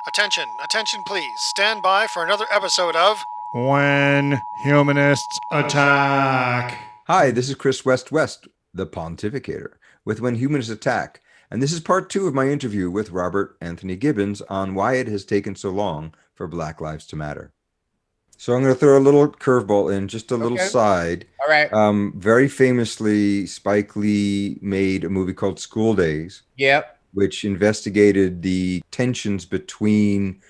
Attention, attention please. Stand by for another episode of When Humanists Attack. Hi, this is Chris West, the Pontificator, with When Humans Attack, and this is part 2 of my interview with Robert Anthony Gibbons on why it has taken so long for Black Lives to Matter. So I'm going to throw a little curveball in, just a little side. All right. Very famously, Spike Lee made a movie called School Days. Yep. Which investigated the tensions between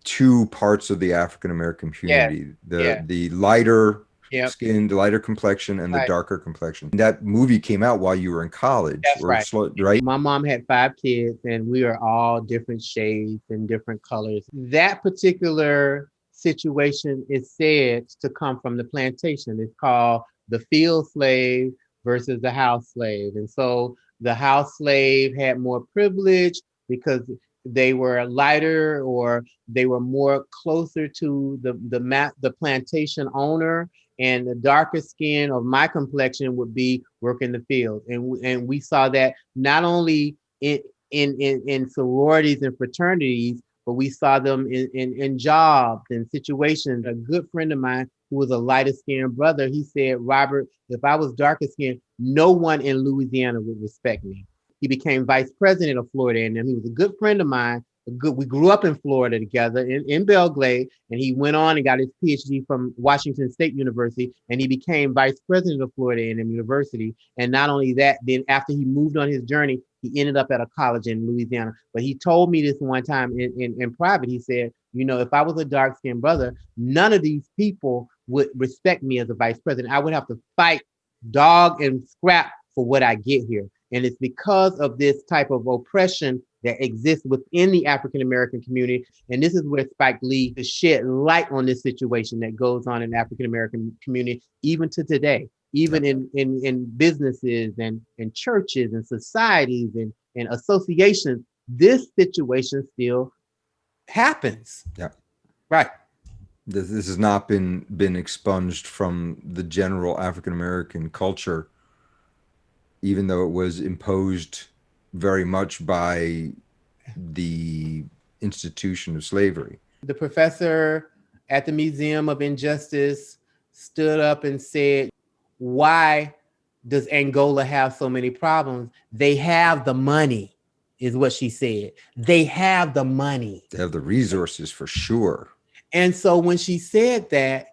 two parts of the African American community, the lighter skin, the lighter complexion, and the darker complexion. That movie came out while you were in college. That's right. My mom had 5 kids, and we are all different shades and different colors. That particular situation is said to come from the plantation. It's called the field slave versus the house slave. And so the house slave had more privilege because they were lighter, or they were more closer to the plantation owner, and the darker skin of my complexion would be work in the field. And we saw that not only in sororities and fraternities, but we saw them in jobs and situations. A good friend of mine who was a lighter skinned brother, he said, Robert, if I was darker skinned, no one in Louisiana would respect me. He became vice president of Florida A&M. He was a good friend of mine. We grew up in Florida together in Belgrade, and he went on and got his PhD from Washington State University, and he became vice president of Florida A&M University. And not only that, then after he moved on his journey, he ended up at a college in Louisiana. But he told me this one time in private. He said, you know, if I was a dark-skinned brother, none of these people would respect me as a vice president. I would have to fight, dog, and scrap for what I get here. And it's because of this type of oppression that exists within the African American community. And this is where Spike Lee has shed light on this situation that goes on in the African American community, even to today, even in businesses and in churches and societies and associations. This situation still happens. Yeah. Right. This has not been expunged from the general African American culture, even though it was imposed very much by the institution of slavery. The professor at the Museum of Injustice stood up and said, why does Angola have so many problems? They have the money, is what she said. They have the money. They have the resources for sure. And so when she said that,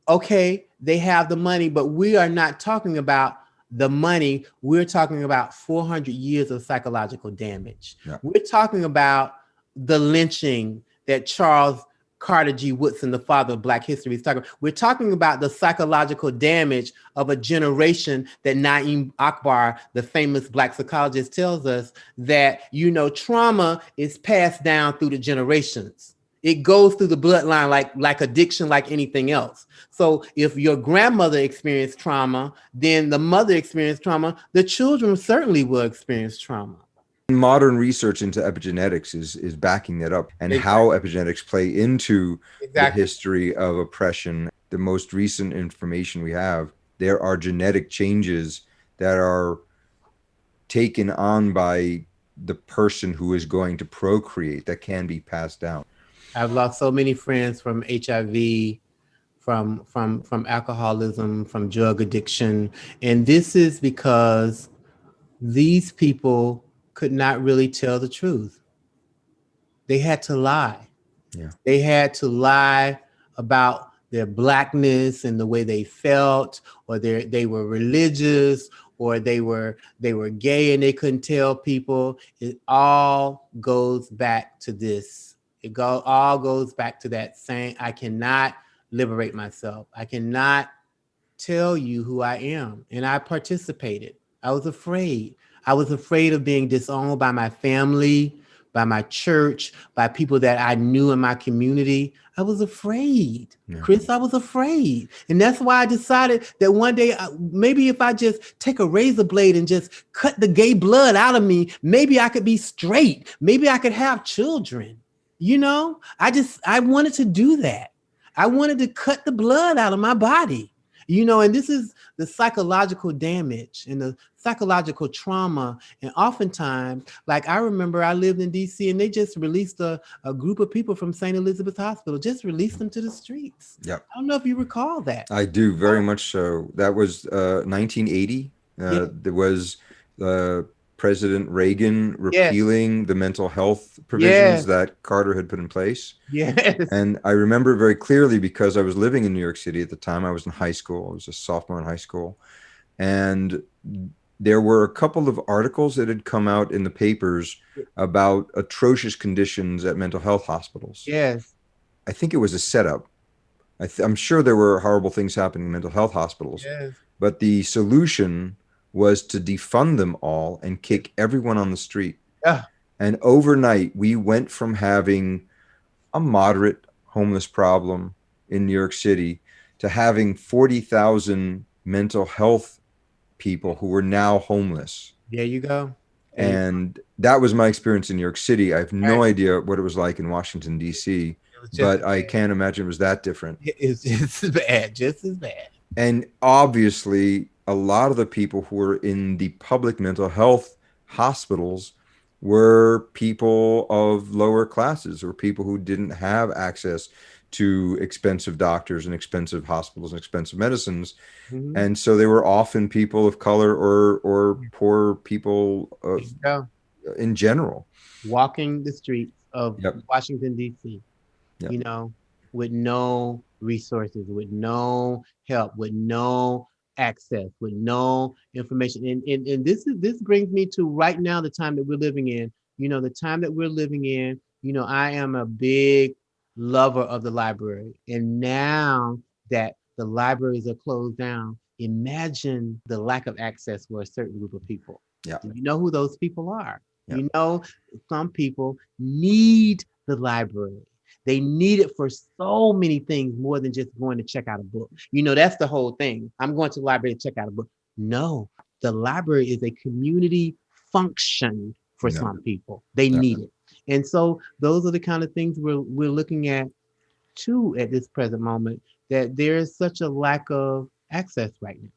okay, they have the money, but we are not talking about the money. We're talking about 400 years of psychological damage. Yeah. We're talking about the lynching that Charles Carter G. Woodson, the father of Black history, is talking about. We're talking about the psychological damage of a generation that Naim Akbar, the famous Black psychologist, tells us that, you know, trauma is passed down through the generations. It goes through the bloodline like addiction, like anything else. So if your grandmother experienced trauma, then the mother experienced trauma, the children certainly will experience trauma. Modern research into epigenetics is backing that up, and how epigenetics play into the history of oppression. The most recent information we have, there are genetic changes that are taken on by the person who is going to procreate that can be passed down. I've lost so many friends from HIV, from alcoholism, from drug addiction. And this is because these people could not really tell the truth. They had to lie. Yeah. They had to lie about their Blackness and the way they felt, or they were religious, or they were gay and they couldn't tell people. It all goes back to this. All goes back to that saying, I cannot liberate myself. I cannot tell you who I am. And I participated. I was afraid. I was afraid of being disowned by my family, by my church, by people that I knew in my community. I was afraid. Yeah. Chris, I was afraid. And that's why I decided that one day, maybe if I just take a razor blade and just cut the gay blood out of me, maybe I could be straight. Maybe I could have children. You know, I wanted to do that. I wanted to cut the blood out of my body. And this is the psychological damage and the psychological trauma. And oftentimes, like I remember I lived in DC and they just released a group of people from St. Elizabeth's Hospital, just released them to the streets. Yep. I don't know if you recall that. I do, very much so. That was 1980. There was President Reagan repealing the mental health provisions that Carter had put in place. Yes. And I remember very clearly because I was living in New York City at the time. I was in high school. I was a sophomore in high school. And there were a couple of articles that had come out in the papers about atrocious conditions at mental health hospitals. Yes. I think it was a setup. I'm sure there were horrible things happening in mental health hospitals, but the solution was to defund them all and kick everyone on the street. Yeah. And overnight, we went from having a moderate homeless problem in New York City to having 40,000 mental health people who were now homeless. There you go. And that was my experience in New York City. I have no idea what it was like in Washington, D.C., but I can't imagine it was that different. It's bad, just as bad. And obviously, a lot of the people who were in the public mental health hospitals were people of lower classes or people who didn't have access to expensive doctors and expensive hospitals and expensive medicines. And so they were often people of color or poor people in general. Walking the streets of Washington, D.C., with no resources, with no help, with no access, with no information. And this brings me to right now, the time that we're living in. The time that we're living in, I am a big lover of the library. And now that the libraries are closed down, imagine the lack of access for a certain group of people. Yeah. You know who those people are. Yeah. Some people need the library. They need it for so many things more than just going to check out a book. That's the whole thing. I'm going to the library to check out a book. No, the library is a community function for some people. They need it. And so those are the kind of things we're looking at too at this present moment, that there is such a lack of access right now.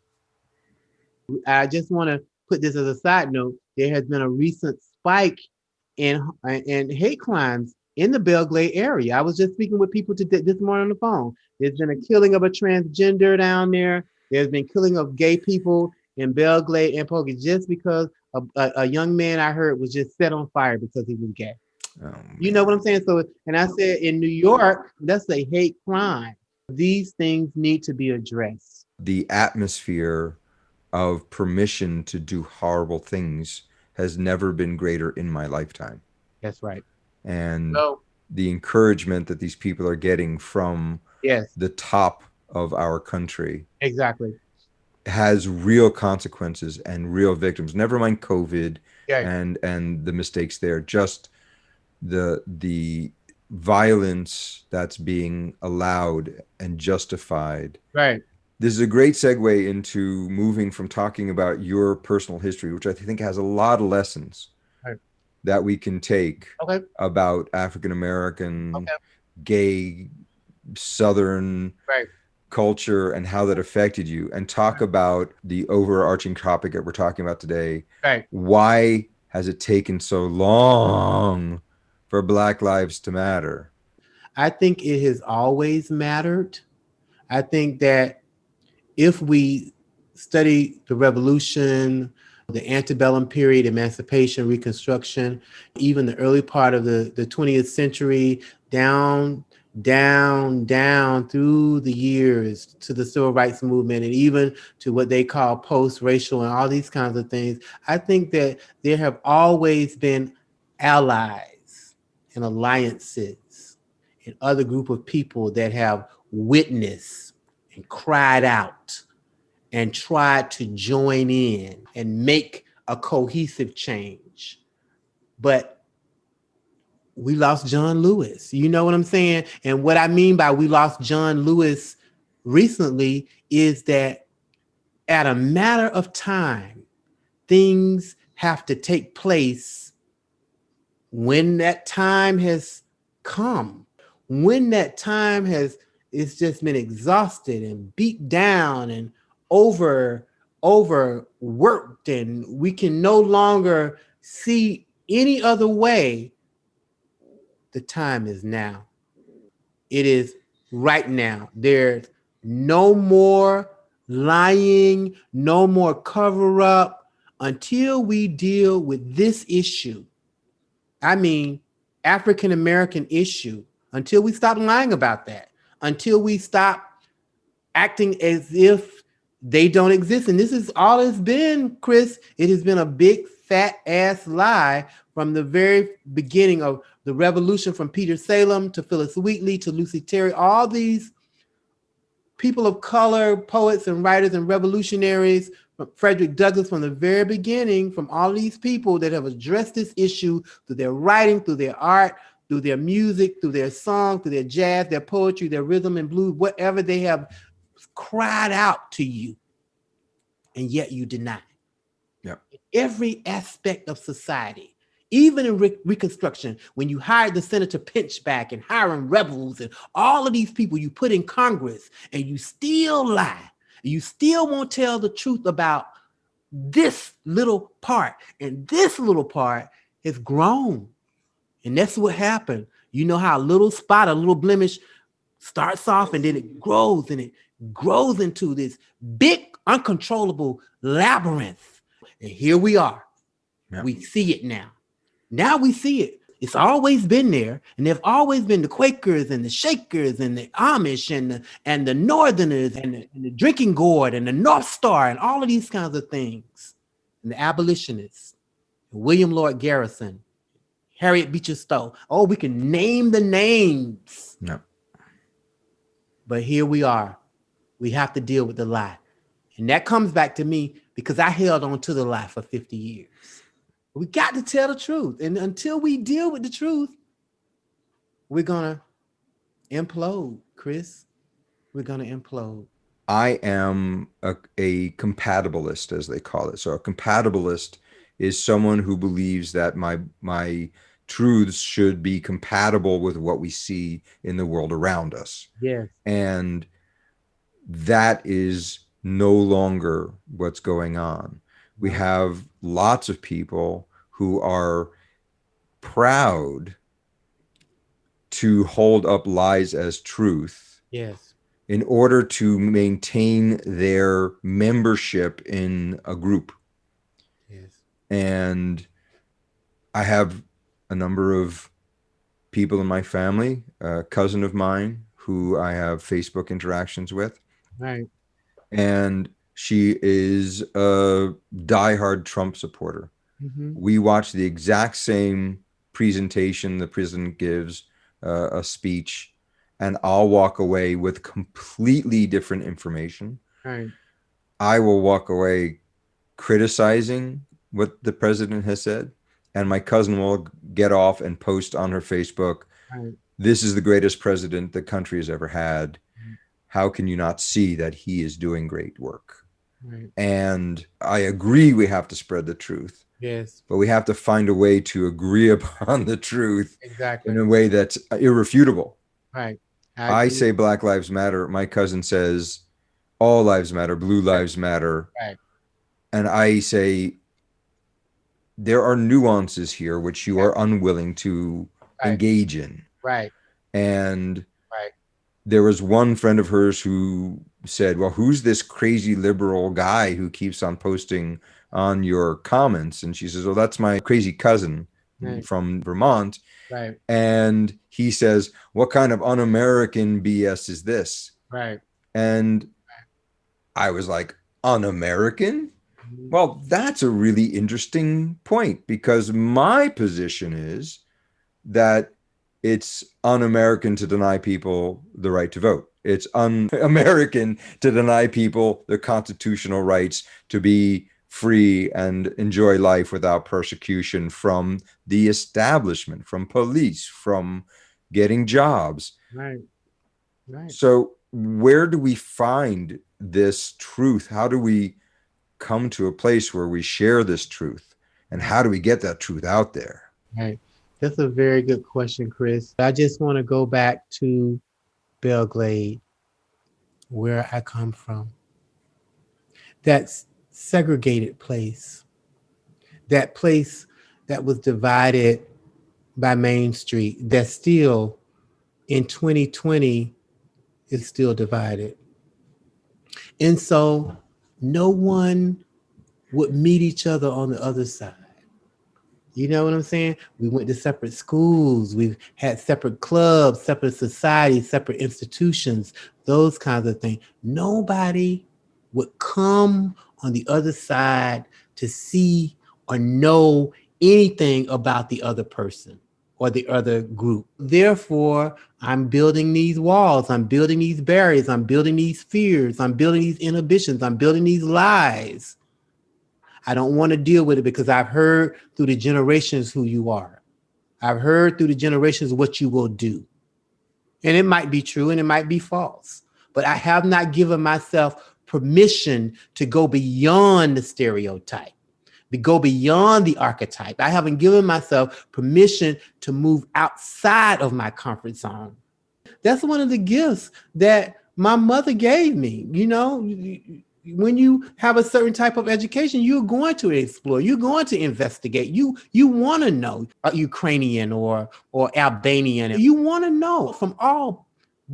I just want to put this as a side note. There has been a recent spike in hate crimes in the Belgrade area. I was just speaking with people this morning on the phone. There's been a killing of a transgender down there. There's been killing of gay people in Belgrade and Poggy just because a young man I heard was just set on fire because he was gay. You know what I'm saying? So, and I said in New York, that's a hate crime. These things need to be addressed. The atmosphere of permission to do horrible things has never been greater in my lifetime. That's right. And the encouragement that these people are getting from the top of our country has real consequences and real victims. Never mind COVID and the mistakes there. Just the violence that's being allowed and justified. Right. This is a great segue into moving from talking about your personal history, which I think has a lot of lessons that we can take about African-American, gay, Southern culture and how that affected you, and talk about the overarching topic that we're talking about today. Why has it taken so long for Black lives to matter? I think it has always mattered. I think that if we study the revolution, the antebellum period, emancipation, Reconstruction, even the early part of the 20th century, down through the years to the civil rights movement, and even to what they call post-racial and all these kinds of things, I think that there have always been allies and alliances and other group of people that have witnessed and cried out and tried to join in and make a cohesive change. But we lost John Lewis. You know what I'm saying? And what I mean by we lost John Lewis recently is that at a matter of time, things have to take place when that time has come. When that time has it's just been exhausted and beat down and overworked, and we can no longer see any other way. The time is now. It is right now. There's no more lying, no more cover up until we deal with this issue. I mean, African American issue, until we stop lying about that, until we stop acting as if they don't exist. And this is all it's been, Chris. It has been a big fat ass lie from the very beginning of the revolution, from Peter Salem to Phyllis Wheatley to Lucy Terry, all these people of color, poets and writers and revolutionaries, from Frederick Douglass, from the very beginning, from all these people that have addressed this issue through their writing, through their art, through their music, through their song, through their jazz, their poetry, their rhythm and blues, whatever they have cried out to you, and yet you deny. Yeah. Every aspect of society, even in Reconstruction, when you hired the Senator Pinchback and Hiram Rebels and all of these people you put in Congress, and you still lie. You still won't tell the truth about this little part. And this little part has grown. And that's what happened. You know how a little spot, a little blemish starts off, and then it grows, and it grows into this big, uncontrollable labyrinth. And here we are. Yeah. We see it now. Now we see it. It's always been there, and there've always been the Quakers and the Shakers and the Amish and the Northerners and the Drinking Gourd and the North Star and all of these kinds of things. And the abolitionists, William Lord Garrison, Harriet Beecher Stowe. Oh, we can name the names. No. But here we are. We have to deal with the lie. And that comes back to me because I held on to the lie for 50 years. We got to tell the truth. And until we deal with the truth, we're going to implode, Chris. We're going to implode. I am a compatibilist, as they call it. So a compatibilist is someone who believes that my truths should be compatible with what we see in the world around us. Yes. And that is no longer what's going on. We have lots of people who are proud to hold up lies as truth. Yes. In order to maintain their membership in a group. Yes. And I have a number of people in my family, a cousin of mine who I have Facebook interactions with. Right. And she is a diehard Trump supporter. Mm-hmm. We watch the exact same presentation the president gives, a speech, and I'll walk away with completely different information. Right. I will walk away criticizing what the president has said, and my cousin will get off and post on her Facebook, right, "This is the greatest president the country has ever had. How can you not see that he is doing great work?" Right. And I agree we have to spread the truth. Yes. But we have to find a way to agree upon the truth. Exactly. In a way that's irrefutable. Right. I say Black Lives Matter. My cousin says all lives matter, blue lives matter. Right. And I say there are nuances here which you are unwilling to engage in. Right. And there was one friend of hers who said, "Well, who's this crazy liberal guy who keeps on posting on your comments?" And she says, "Well, that's my crazy cousin from Vermont." Right. And he says, "What kind of un-American BS is this?" Right. And I was like, "Un-American?" Well, that's a really interesting point, because my position is that it's un-American to deny people the right to vote. It's un-American to deny people their constitutional rights to be free and enjoy life without persecution from the establishment, from police, from getting jobs. Right. Right. So where do we find this truth? How do we come to a place where we share this truth? And how do we get that truth out there? Right. That's a very good question, Chris. I just want to go back to Belgrade, where I come from, that segregated place, that place that was divided by Main Street, that still in 2020 is still divided. And so no one would meet each other on the other side. You know what I'm saying? We went to separate schools. We've had separate clubs, separate societies, separate institutions, those kinds of things. Nobody would come on the other side to see or know anything about the other person or the other group. Therefore, I'm building these walls. I'm building these barriers. I'm building these fears. I'm building these inhibitions. I'm building these lies. I don't want to deal with it because I've heard through the generations who you are. I've heard through the generations what you will do. And it might be true and it might be false, but I have not given myself permission to go beyond the stereotype, to go beyond the archetype. I haven't given myself permission to move outside of my comfort zone. That's one of the gifts that my mother gave me. You know, when you have a certain type of education, you're going to explore, you're going to investigate, you want to know Ukrainian or Albanian. You want to know from all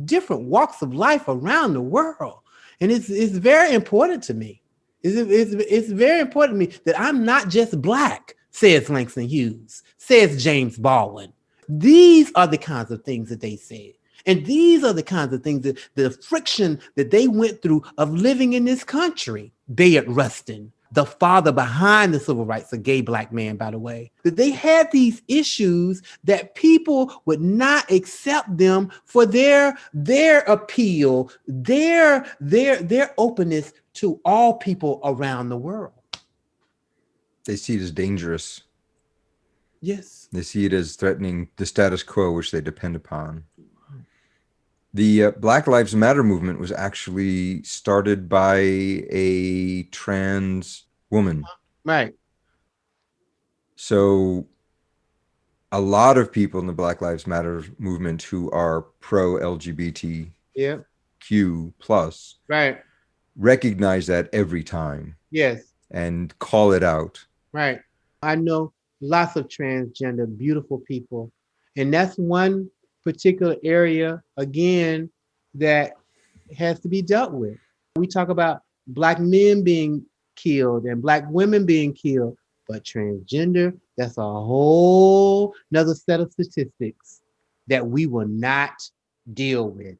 different walks of life around the world. And it's very important to me. It's very important to me that I'm not just Black, says Langston Hughes, says James Baldwin. These are the kinds of things that they said. And these are the kinds of things that the friction that they went through of living in this country. Bayard Rustin, the father behind the civil rights, a gay Black man, by the way, that they had these issues that people would not accept them for their appeal, their openness to all people around the world. They see it as dangerous. Yes. They see it as threatening the status quo, which they depend upon. The Black Lives Matter movement was actually started by a trans woman. Right. So a lot of people in the Black Lives Matter movement who are pro-LGBTQ plus right, recognize that every time. Yes. And call it out. Right. I know lots of transgender, beautiful people. And that's one particular area, again, that has to be dealt with. We talk about Black men being killed and Black women being killed, but transgender, that's a whole nother set of statistics that we will not deal with.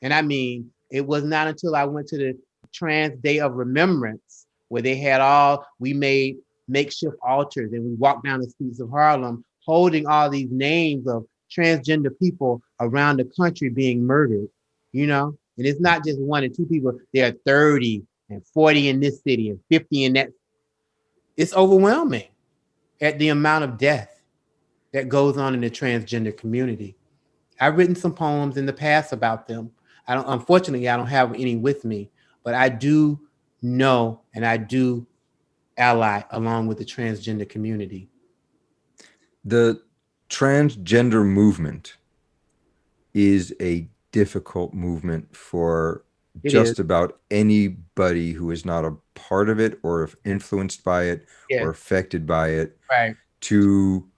And I mean, it was not until I went to the Trans Day of Remembrance where they had we made makeshift altars and we walked down the streets of Harlem holding all these names of transgender people around the country being murdered, you know? And it's not just one or two people. There are 30 and 40 in this city and 50 in that. It's overwhelming at the amount of death that goes on in the transgender community. I've written some poems in the past about them. Unfortunately, I don't have any with me, but I do know and I do ally along with the transgender community. The transgender movement is a difficult movement for just about anybody who is not a part of it or influenced by it or affected by it to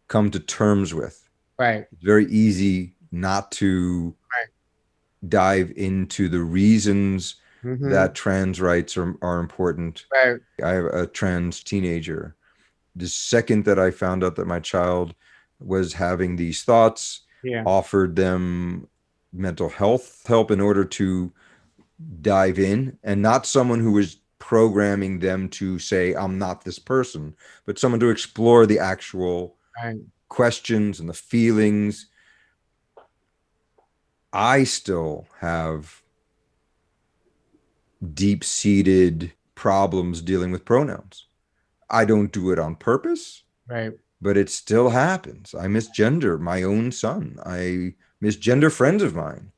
come to terms with. Right. It's very easy not to dive into the reasons that trans rights are important. Right. I have a trans teenager. The second that I found out that my child was having these thoughts, offered them mental health help in order to dive in, and not someone who was programming them to say, I'm not this person, but someone to explore the actual questions and the feelings. I still have deep-seated problems dealing with pronouns. I don't do it on purpose, but it still happens. I misgender my own son. I misgender friends of mine.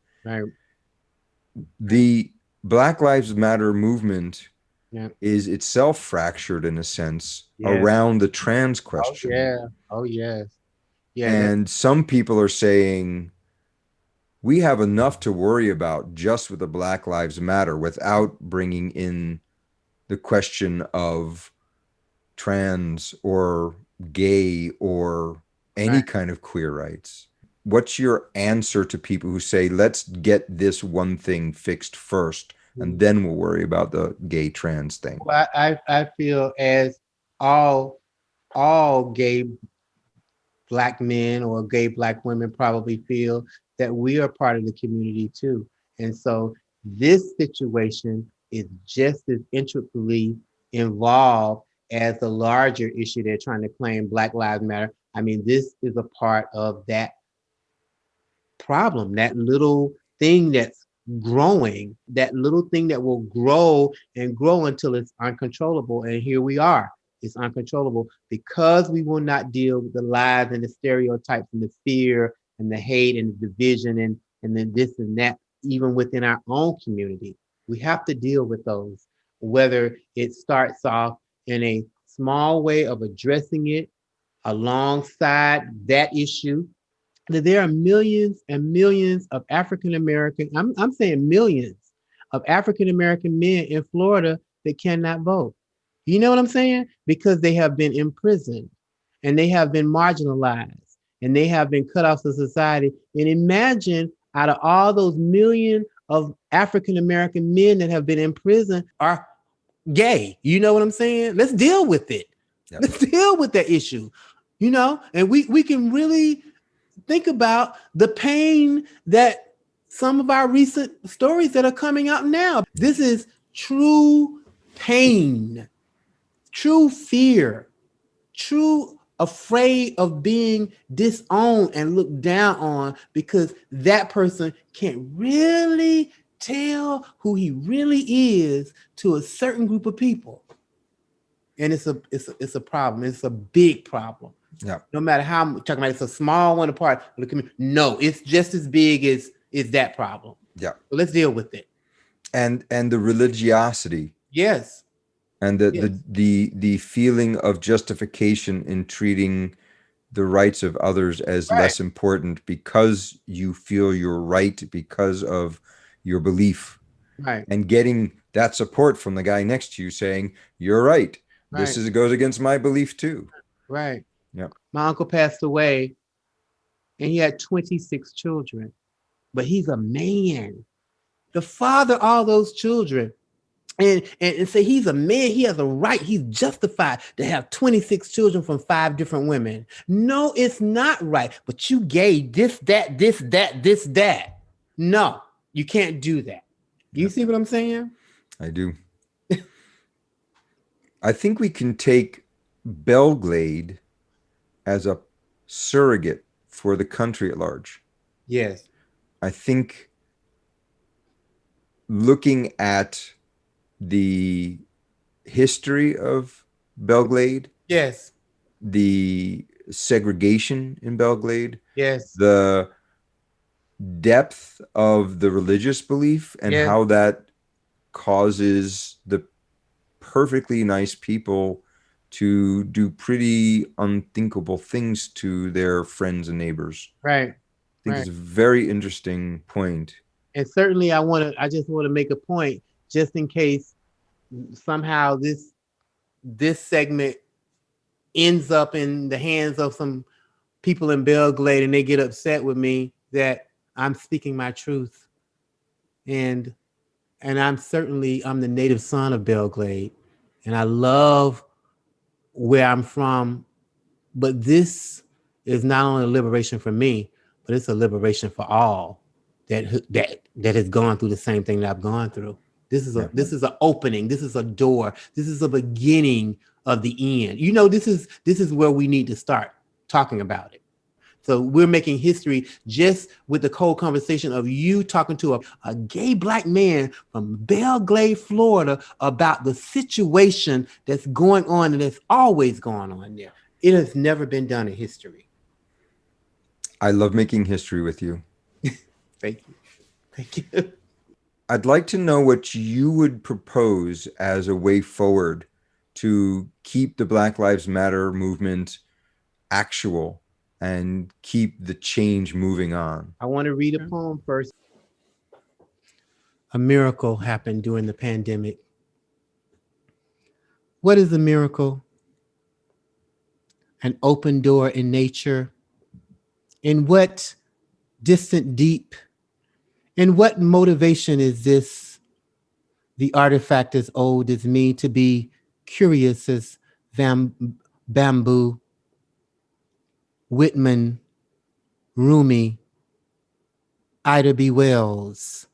The Black Lives Matter movement is itself fractured in a sense around the trans question. Oh, yes. And some people are saying, we have enough to worry about just with the Black Lives Matter without bringing in the question of trans or gay or any kind of queer rights. What's your answer to people who say, let's get this one thing fixed first, and then we'll worry about the gay trans thing? Well, I feel as all gay Black men or gay Black women probably feel that we are part of the community too. And so this situation is just as intricately involved as the larger issue they're trying to claim, Black Lives Matter. I mean, this is a part of that problem, that little thing that's growing, that little thing that will grow and grow until it's uncontrollable. And here we are. It's uncontrollable because we will not deal with the lies and the stereotypes and the fear and the hate and the division and then this and that, even within our own community. We have to deal with those, whether it starts off in a small way of addressing it alongside that issue. That there are millions and millions of African American, I'm saying millions of African American men in Florida that cannot vote. You know what I'm saying? Because they have been imprisoned and they have been marginalized and they have been cut off of society. And imagine out of all those million of African American men that have been in prison are gay. You know what I'm saying? Let's deal with it. Yep. Let's deal with that issue, you know, and we can really think about the pain that some of our recent stories that are coming out now. This is true pain, true fear, true afraid of being disowned and looked down on because that person can't really tell who he really is to a certain group of people. And it's a problem. It's a big problem. Yeah. No matter how I'm talking about, it's a small one apart. Look at me. No, it's just as big as that problem. Yeah. So let's deal with it. And the religiosity. Yes. And the feeling of justification in treating the rights of others as less important because you feel you're right because of your belief. Right. And getting that support from the guy next to you saying, you're right. This goes against my belief too. Right. Yep. My uncle passed away and he had 26 children, but he's a man, the father of all those children. And say he's a man, he has a right, he's justified to have 26 children from 5 different women. No, it's not right. But you gave this, that. No, you can't do that. You see what I'm saying? I do. I think we can take Belgrade as a surrogate for the country at large. Yes. I think looking at the history of Belgrade, yes, the segregation in Belgrade, yes, the depth of the religious belief and how that causes the perfectly nice people to do pretty unthinkable things to their friends and neighbors. Right. I think it's a very interesting point. And certainly I just want to make a point just in case somehow this segment ends up in the hands of some people in Belgrade and they get upset with me that I'm speaking my truth. And I'm the native son of Belgrade and I love where I'm from, but this is not only a liberation for me, but it's a liberation for all that has gone through the same thing that I've gone through. This is an opening. This is a door. This is a beginning of the end. You know, this is where we need to start talking about it. So we're making history just with the cold conversation of you talking to a gay Black man from Belgrade, Florida, about the situation that's going on and that's always going on there. It has never been done in history. I love making history with you. Thank you. Thank you. I'd like to know what you would propose as a way forward to keep the Black Lives Matter movement actual and keep the change moving on. I want to read a poem first. A miracle happened during the pandemic. What is a miracle? An open door in nature. In what distant deep? In what motivation is this? The artifact as old as me, to be curious as bamboo. Whitman, Rumi, Ida B. Wells.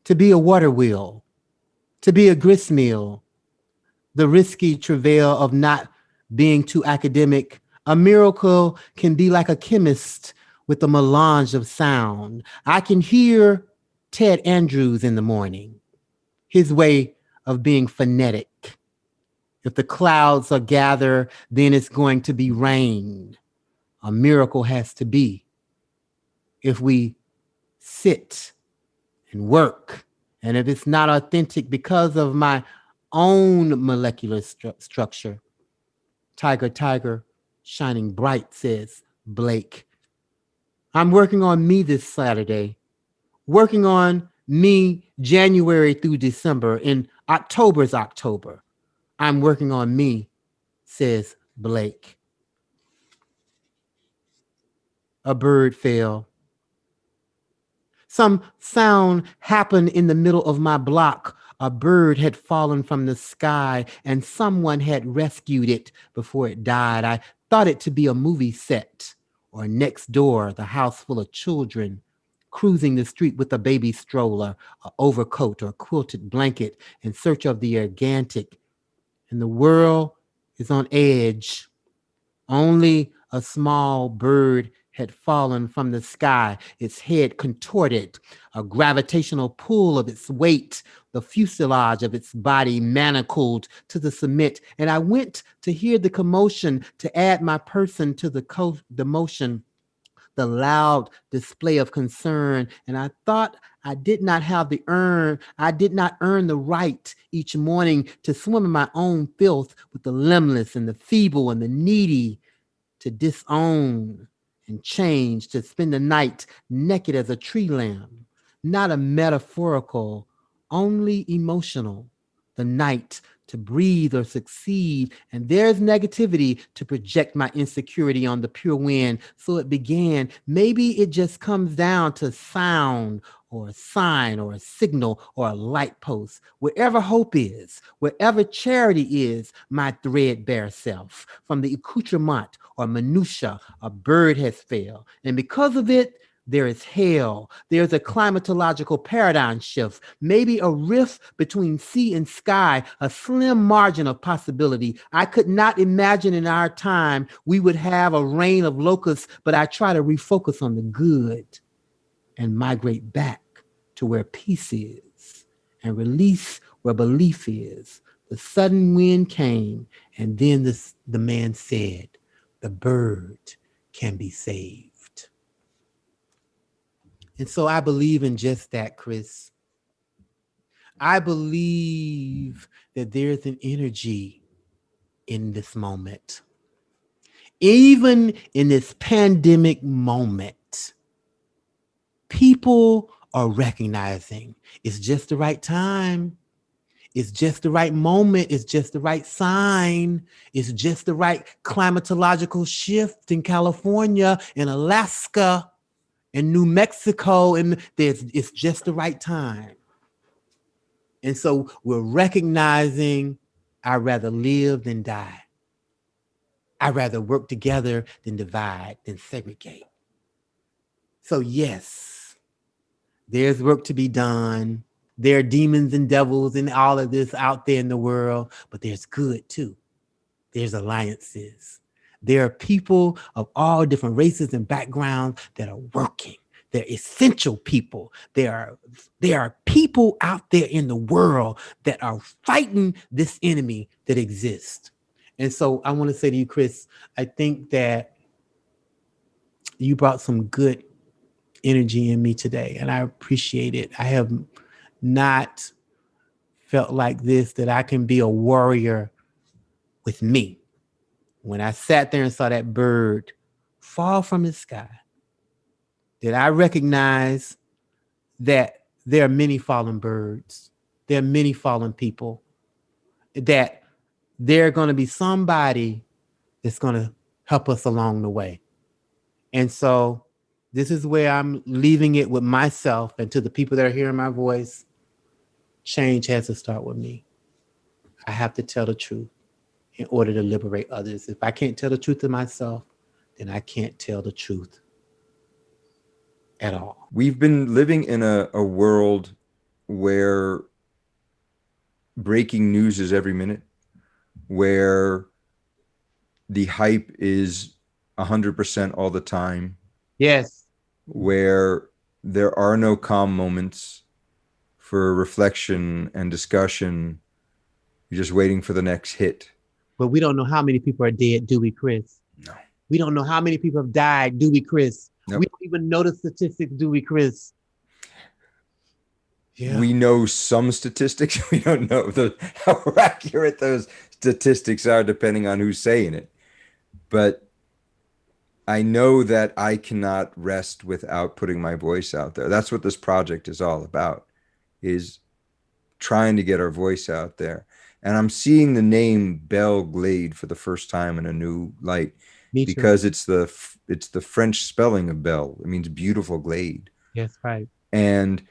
To be a water wheel. To be a gristmill. The risky travail of not being too academic. A miracle can be like a chemist with a melange of sound. I can hear Ted Andrews in the morning, his way of being phonetic. If the clouds are gathered, then it's going to be rain. A miracle has to be. If we sit and work, and if it's not authentic because of my own molecular structure. Tiger, tiger, shining bright, says Blake. I'm working on me this Saturday, working on me January through December, and October's October. I'm working on me, says Blake. A bird fell. Some sound happened in the middle of my block. A bird had fallen from the sky and someone had rescued it before it died. I thought it to be a movie set, or next door, the house full of children cruising the street with a baby stroller, an overcoat or a quilted blanket in search of the gigantic. And the world is on edge. Only a small bird had fallen from the sky, its head contorted, a gravitational pull of its weight, the fuselage of its body manacled to the cement. And I went to hear the commotion, to add my person to the motion, the loud display of concern. And I thought I did not have I did not earn the right each morning to swim in my own filth with the limbless and the feeble and the needy, to disown and change, to spend the night naked as a tree limb, not a metaphorical, only emotional. The night to breathe or succeed, and there's negativity to project my insecurity on the pure wind. So it began. Maybe it just comes down to sound or a sign or a signal or a light post. Wherever hope is, wherever charity is, my threadbare self. From the accoutrement or minutia, a bird has failed. And because of it, there is hell. There's a climatological paradigm shift, maybe a rift between sea and sky, a slim margin of possibility. I could not imagine in our time we would have a rain of locusts, but I try to refocus on the good and migrate back to where peace is and release where belief is. The sudden wind came, and then the man said, the bird can be saved. And so I believe in just that, Chris. I believe that there's an energy in this moment. Even in this pandemic moment, people are recognizing it's just the right time. It's just the right moment. It's just the right sign. It's just the right climatological shift in California, in Alaska, in New Mexico, and it's just the right time. And so we're recognizing I'd rather live than die. I'd rather work together than divide, than segregate. So yes, there's work to be done. There are demons and devils and all of this out there in the world, but there's good too. There's alliances. There are people of all different races and backgrounds that are working. They're essential people. There are people out there in the world that are fighting this enemy that exists. And so I want to say to you, Chris, I think that you brought some good energy in me today, and I appreciate it. I have not felt like this, that I can be a warrior with me. When I sat there and saw that bird fall from the sky, that I recognize that there are many fallen birds, there are many fallen people, that there are going to be somebody that's going to help us along the way. And so this is where I'm leaving it with myself and to the people that are hearing my voice. Change has to start with me. I have to tell the truth in order to liberate others. If I can't tell the truth to myself, then I can't tell the truth at all. We've been living in a world where breaking news is every minute, where the hype is 100% all the time. Yes. Where there are no calm moments for reflection and discussion. You're just waiting for the next hit. But we don't know how many people are dead, do we, Chris? No. We don't know how many people have died, do we, Chris? Nope. We don't even know the statistics, do we, Chris? Yeah. We know some statistics. We don't know how accurate those statistics are, depending on who's saying it. But I know that I cannot rest without putting my voice out there. That's what this project is all about, is trying to get our voice out there. And I'm seeing the name Belle Glade for the first time in a new light, because it's the French spelling of Belle. It means beautiful glade. Yes, right. And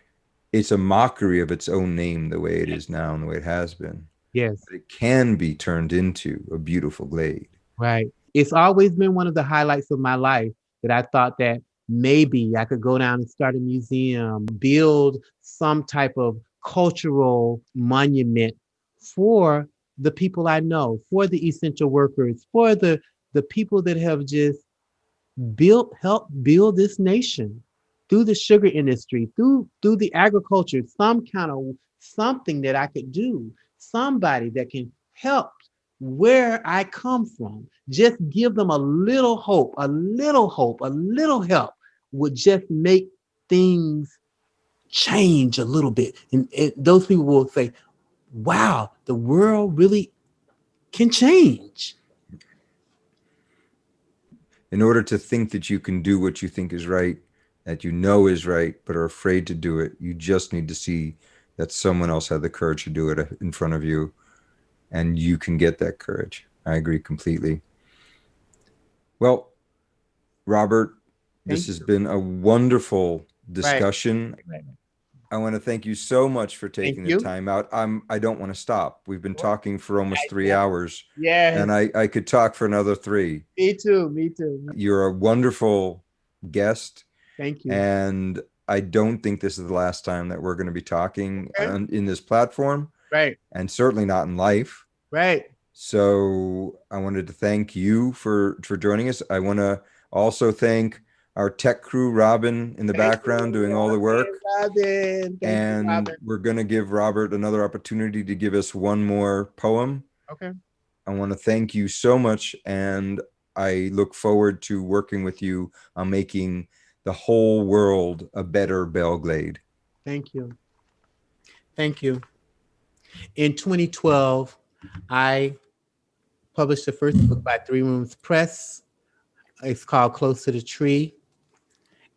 it's a mockery of its own name, the way it is now and the way it has been. Yes. But it can be turned into a beautiful glade. Right. It's always been one of the highlights of my life that I thought that maybe I could go down and start a museum, build some type of cultural monument for the people I know, for the essential workers, for the people that have just helped build this nation through the sugar industry, through the agriculture, some kind of something that I could do, somebody that can help where I come from, just give them a little hope, a little help would just make things change a little bit. And those people will say, wow, the world really can change. In order to think that you can do what you think is right, that you know is right, but are afraid to do it, you just need to see that someone else had the courage to do it in front of you, and you can get that courage. I agree completely. Well, Robert, this has been a wonderful discussion. Right. I want to thank you so much for taking the time out. I don't want to stop. We've been talking for almost 3 hours. Yes. And I could talk for another 3. Me too. You're a wonderful guest. Thank you. And I don't think this is the last time that we're going to be talking in this platform. Right. And certainly not in life. Right. So I wanted to thank you for joining us. I want to also thank our tech crew, Robin, in the background doing all the work. Robin. And we're going to give Robert another opportunity to give us one more poem. Okay. I want to thank you so much. And I look forward to working with you on making the whole world a better Belle Glade. Thank you. Thank you. In 2012, I published the first book by Three Rooms Press. It's called Close to the Tree.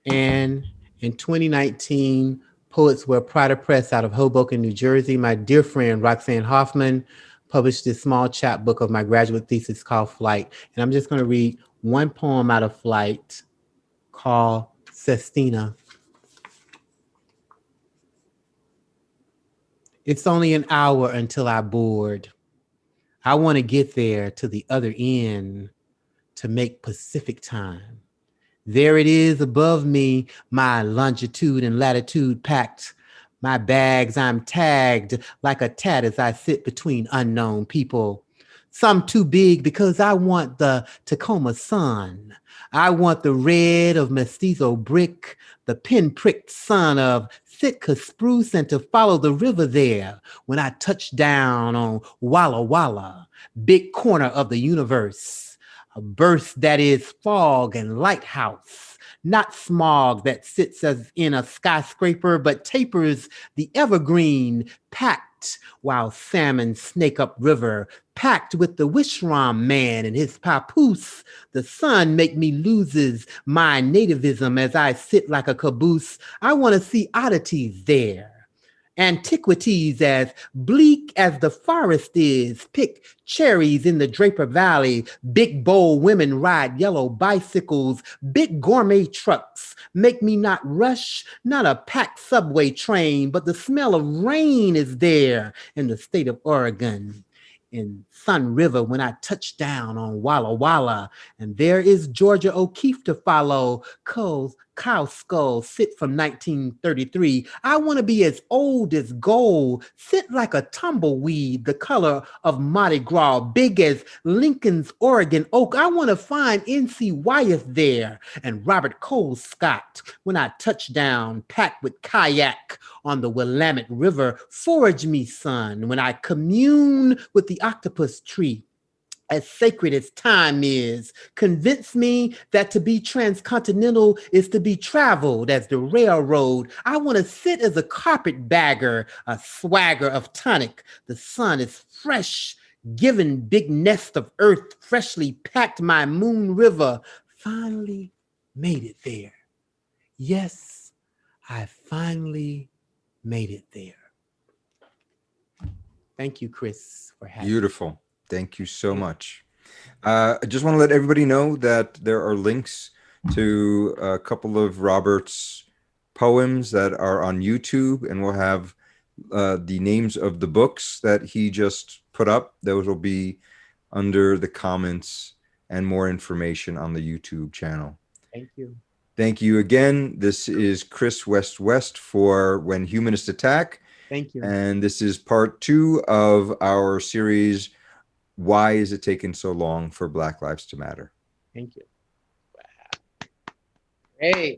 And in 2019, Poets Wear Prada Press out of Hoboken, New Jersey, my dear friend Roxanne Hoffman published this small chapbook of my graduate thesis called Flight. And I'm just going to read one poem out of Flight called Sestina. It's only an hour until I board. I want to get there to the other end to make Pacific time. There it is above me, my longitude and latitude packed. My bags, I'm tagged like a tat as I sit between unknown people. Some too big because I want the Tacoma sun. I want the red of mestizo brick, the pinpricked sun of Sitka spruce, and to follow the river there when I touch down on Walla Walla, big corner of the universe. A burst that is fog and lighthouse, not smog that sits as in a skyscraper, but tapers the evergreen packed while salmon snake up river, packed with the Wishram man and his papoose. The sun make me loses my nativism as I sit like a caboose. I want to see oddities there. Antiquities as bleak as the forest is. Pick cherries in the Draper Valley. Big bold women ride yellow bicycles. Big gourmet trucks make me not rush, not a packed subway train, but the smell of rain is there in the state of Oregon. In Sun River when I touch down on Walla Walla. And there is Georgia O'Keeffe to follow. Cow skull sit from 1933. I want to be as old as gold, sit like a tumbleweed, the color of Mardi Gras, big as Lincoln's Oregon oak. I want to find N.C. Wyeth there and Robert Cole Scott when I touch down, packed with kayak on the Willamette River. Forage me, son, when I commune with the octopus tree. As sacred as time is, convince me that to be transcontinental is to be traveled as the railroad. I want to sit as a carpetbagger, a swagger of tonic. The sun is fresh, given big nest of earth, freshly packed my Moon River. Finally made it there. Yes, I finally made it there. Thank you, Chris, for having me. Beautiful. Thank you so much. I just want to let everybody know that there are links to a couple of Robert's poems that are on YouTube, and we'll have the names of the books that he just put up. Those will be under the comments and more information on the YouTube channel. Thank you. Thank you again. This is Chris West for When Humanists Attack. Thank you. And this is part 2 of our series, Why Is It Taking So Long for Black Lives to Matter? Thank you. Wow. Hey.